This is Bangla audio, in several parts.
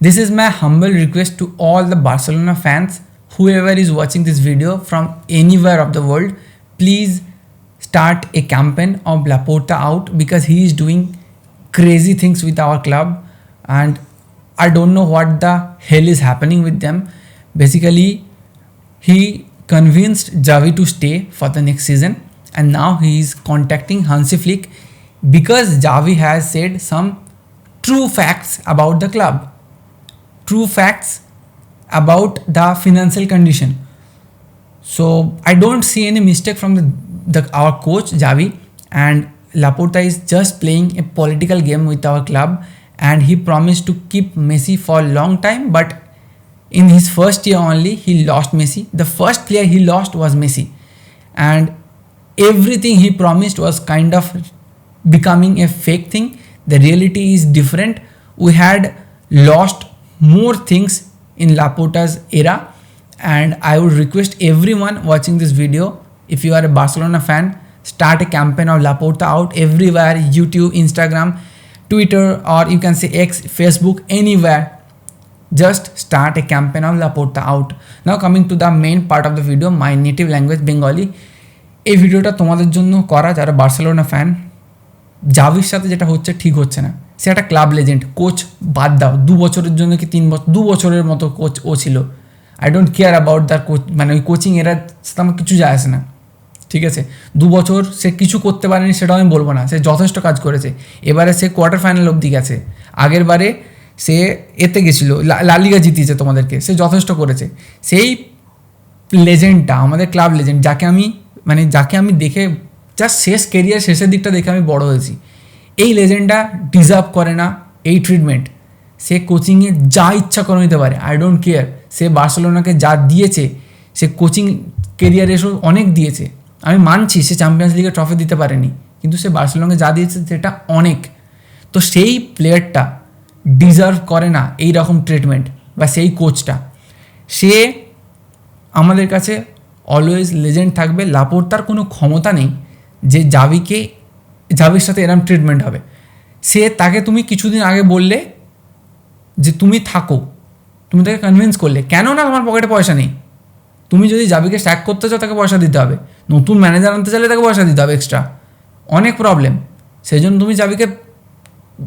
This is my humble request to all the Barcelona fans, whoever is watching this video from anywhere of the world, please start a campaign of Laporta out because he is doing crazy things with our club and I don't know what the hell is happening with them. Basically, he convinced Xavi to stay for the next season and now he is contacting Hansi Flick because Xavi has said some true facts about the club. True facts about the financial condition. So I don't see any mistake from our coach Xavi, and Laporta is just playing a political game with our club and he promised to keep Messi for a long time, but in his first year only he lost Messi. The first player he lost was Messi and everything he promised was kind of becoming a fake thing. The reality is different. We had lost more things in Laporta's era, and I would request everyone watching this video, if you are a Barcelona fan, start a campaign of Laporta out everywhere, YouTube, Instagram, Twitter, or you can say X, Facebook, anywhere. Just start a campaign of Laporta out. Now coming to the main part of the video, my native language Bengali. এই ভিডিওটা তোমাদের জন্য করা যারা বার্সেলোনা ফ্যান। জাভির সাথে যেটা হচ্ছে ঠিক হচ্ছে না। সে একটা ক্লাব লেজেন্ড, কোচ বাদ দাও, 2 বছরের জন্য কি 3 বছর, 2 বছরের মতো কোচ ও ছিল। I don't care about their coach, মানে ওই কোচিং এরা সাথে আমার কিছু যায় আসে না, ঠিক আছে। 2 বছর সে কিছু করতে পারেনি সেটাও আমি বলবো না, সে যথেষ্ট কাজ করেছে। এবারে সে কোয়ার্টার ফাইনাল অবধি গেছে, আগের বারে সে এতে গেছিলো, লালিগা জিতিয়েছে তোমাদেরকে, সে যথেষ্ট করেছে। সেই লেজেন্ডটা আমাদের ক্লাব লেজেন্ড, যাকে আমি দেখে জাস্ট শেষ কেরিয়ার শেষের দিকটা দেখে আমি বড় হয়েছি, এই লেজেন্ডটা ডিজার্ভ করে না এই ট্রিটমেন্ট। সে কোচিংয়ে যা ইচ্ছা করে নিতে পারে, আই ডোন্ট কেয়ার। সে বার্সেলোনাকে যা দিয়েছে, সে কোচিং কেরিয়ারে এসব অনেক দিয়েছে। আমি মানছি সে চ্যাম্পিয়ন্স লিগে ট্রফি দিতে পারেনি, কিন্তু সে বার্সেলোনাকে যা দিয়েছে সেটা অনেক। তো সেই প্লেয়ারটা ডিজার্ভ করে না এই রকম ট্রিটমেন্ট, বা সেই কোচটা। সে আমাদের কাছে অলওয়েজ লেজেন্ড থাকবে। লাপোর্তার কোনো ক্ষমতা নেই যে জাভির সাথে এরম ট্রিটমেন্ট হবে। তাকে তুমি কিছুদিন আগে বললে যে তুমি থাকো, তুমি তাকে কনভিন্স করলে, কেন না তোমার পকেটে পয়সা নেই। তুমি যদি জাভিকে স্ট্যাক করতে চাও তাকে পয়সা দিতে হবে, নতুন ম্যানেজার আনতে চাইলে তাকে পয়সা দিতে হবে এক্সট্রা, অনেক প্রবলেম। সেই জন্য তুমি জাভিকে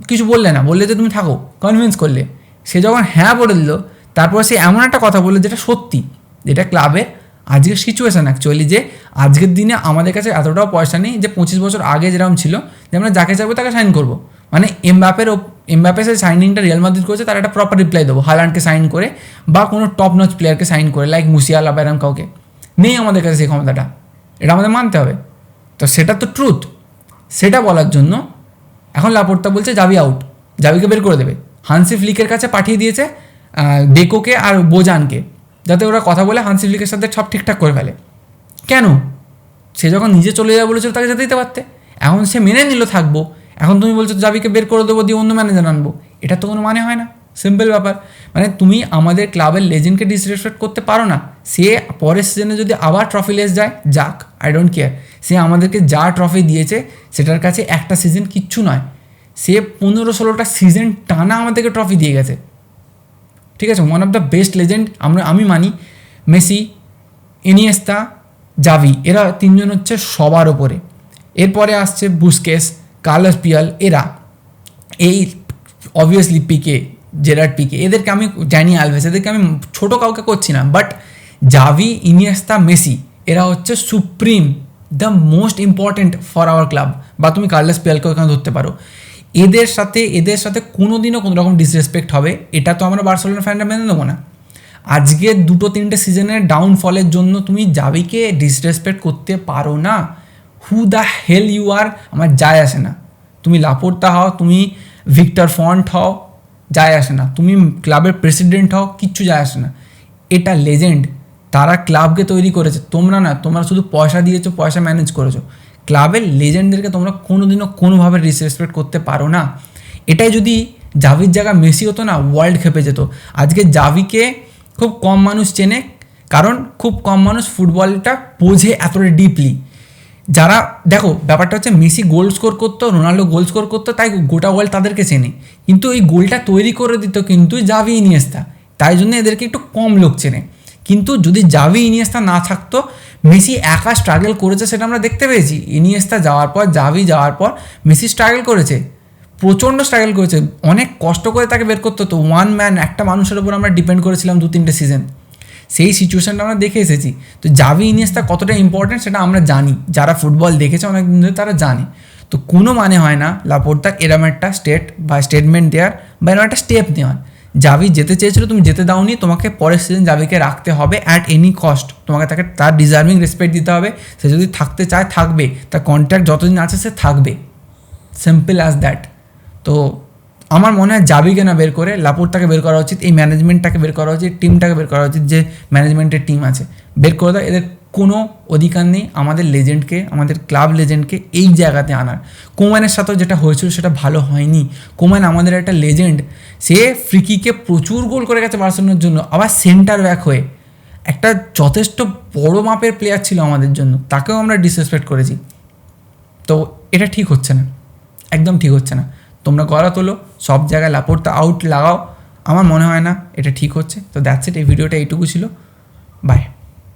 কিছু বললে না, বললে যে তুমি থাকো, কনভিন্স করলে। সে যখন হ্যাঁ বলে দিল, তারপর সে এমন একটা কথা বললো যেটা সত্যি, যেটা ক্লাবের আজকের সিচুয়েশান অ্যাকচুয়ালি, যে আজকের দিনে আমাদের কাছে এতটাও পয়সা নেই যে 25 বছর আগে যেরকম ছিল যে আমরা যাকে চাইবো তাকে সাইন করবো। মানে এমবাপে সে সাইনিংটা রিয়াল মাদ্রিদ করেছে, তার একটা প্রপার রিপ্লাই দেবো, হালান্ডকে সাইন করে বা কোনো টপ নচ প্লেয়ারকে সাইন করে, লাইক মুসিয়ালা বা এরম কাউকে। নেই আমাদের কাছে সেই ক্ষমতাটা, এটা আমাদের মানতে হবে। তো সেটা তো ট্রুথ। সেটা বলার জন্য এখন লাপোর্তা বলছে জাভি আউট, জাভিকে বের করে দেবে। হানসি ফ্লিকের কাছে পাঠিয়ে দিয়েছে ডেকোকে আর বোজানকে, যাতে ওরা কথা বলে হানসি ফ্লিকের সাথে সব ঠিকঠাক করে ফেলে। কেন? সে যখন নিজে চলে যাবে বলেছিল তাকে যেতে দিতে পারতে। এখন সে মেনে নিল থাকবো, এখন তুমি বলছো জাভিকে বের করে দেবো, দিয়ে অন্য ম্যানেজার আনবো। এটা তো কোনো মানে হয় না। সিম্পল ব্যাপার, মানে তুমি আমাদের ক্লাবের লেজেন্ডকে ডিসরেসপেক্ট করতে পারো না। সে পরের সিজনে যদি আবার ট্রফি লেস যায়, যাক, আই ডোন্ট কেয়ার। সে আমাদেরকে যা ট্রফি দিয়েছে সেটার কাছে একটা সিজন কিচ্ছু নয়। সে 15-16টা সিজন টানা আমাদেরকে ট্রফি দিয়ে গেছে, ঠিক আছে। One of the best legend আমি মানি। মেসি, ইনিয়েস্তা, জাভি, এরা 3 জন হচ্ছে সবার ওপরে। এরপরে আসছে বুস্কেস, কার্লোস পিয়াল, এরা এই অবভিয়াসলি পিকে, জেরার্ড পিকে, এদেরকে আমি ড্যানি আলভেস, এদেরকে আমি ছোটো কাউকে করছি না, বাট জাভি, ইনিয়েস্তা, মেসি, এরা হচ্ছে supreme, the most important for our club. বা তুমি কার্লোস পিয়ালকে ওখানে ধরতে পারো। এদের সাথে কোনো দিনও কোনো রকম ডিসরেসপেক্ট হবে, এটা তো আমরা বার্সেলোনা ফ্যানরা মেনে নেবো না। আজকে 2-3টে সিজনের ডাউনফলের জন্য তুমি জাভিকে ডিসরেসপেক্ট করতে পারো না। হু দ্য হেল ইউ আর, আমার যায় আসে না। তুমি লাপোর্তা হও, তুমি ভিক্টর ফন্ট হও, যায় আসে না। তুমি ক্লাবের প্রেসিডেন্ট হও, কিচ্ছু যায় আসে না। এটা লেজেন্ড, তারা ক্লাবকে তৈরি করেছে, তোমরা না। তোমরা শুধু পয়সা দিয়েছো, পয়সা ম্যানেজ করেছো। ক্লাবের লেজেন্ডদেরকে তোমরা কোনোদিনও কোনোভাবে ডিসরেসপেক্ট করতে পারো না। এটাই যদি জাভির জায়গা মেসি হতো না, ওয়ার্ল্ড খেপে যেত। আজকে জাভিকে খুব কম মানুষ চেনে, কারণ খুব কম মানুষ ফুটবলটা বোঝে এতটা ডিপলি। যারা দেখো ব্যাপারটা হচ্ছে মেসি গোল স্কোর করতো, রোনাল্ডো গোল স্কোর করতো, তাই গোটা ওয়ার্ল্ড তাদেরকে চেনে। কিন্তু এই গোলটা তৈরি করে দিত কিন্তু জাভি ইনিয়েস্তা, তাই জন্য এদেরকে একটু কম লোক চেনে। কিন্তু যদি জাভি ইনিয়েস্তা না থাকতো, মেসি একা স্ট্রাগল করেছে সেটা আমরা দেখতে পেয়েছি। ইনিয়েস্তা যাওয়ার পর, জাভি যাওয়ার পর মেসি স্ট্রাগল করেছে, প্রচণ্ড স্ট্রাগল করেছে, অনেক কষ্ট করে তাকে বের করতে হতো। ওয়ান ম্যান, একটা মানুষের উপর আমরা ডিপেন্ড করেছিলাম 2-3টে সিজন, সেই সিচুয়েশনটা আমরা দেখে এসেছি। তো জাভি ইনিয়েস্তা কতটা ইম্পর্টেন্ট সেটা আমরা জানি, যারা ফুটবল দেখেছে অনেক দিন ধরে তারা জানে। তো কোনো মানে হয় না লাপোর্তার এরম একটা স্টেটমেন্ট দেওয়ার বা এরম একটা স্টেপ নেওয়ার। জাভি যেতে চেয়েছিল, তুমি যেতে দাওনি, তোমাকে পরের সিজন জাভিকে রাখতে হবে অ্যাট এনি কস্ট। তোমাকে তাকে তার ডিজার্ভিং রেসপেক্ট দিতে হবে। সে যদি থাকতে চায় থাকবে, তার কন্ট্রাক্ট যতদিন আছে সে থাকবে, সিম্পল অ্যাজ দ্যাট। তো আমার মনে হয় জাভিকে না বের করে লাপোর্তাকে বের করা উচিত, এই ম্যানেজমেন্টটাকে বের করা উচিত, টিমটাকে বের করা উচিত, যে ম্যানেজমেন্টের টিম আছে বের করে দাও। এদের কোনো অধিকার নেই আমাদের লেজেন্ডকে, আমাদের ক্লাব লেজেন্ডকে এই জায়গাতে আনার। কোম্যানের সাথেও যেটা হয়েছিল সেটা ভালো হয়নি। কোম্যান আমাদের একটা লেজেন্ড, সে ফ্রিকিকে প্রচুর গোল করে গেছে বার্সেলোনার জন্য, আবার সেন্টার ব্যাক হয়ে একটা যথেষ্ট বড় মাপের প্লেয়ার ছিল আমাদের জন্য, তাকেও আমরা ডিসরেসপেক্ট করেছি। তো এটা ঠিক হচ্ছে না, একদম ঠিক হচ্ছে না। তোমরা গলা তোলো, সব জায়গায় লাপোর্তা আউট লাগাও, আমার মনে হয় না এটা ঠিক হচ্ছে। তো দ্যাটস ইট, এই ভিডিওটা এইটুকু ছিল, বাই।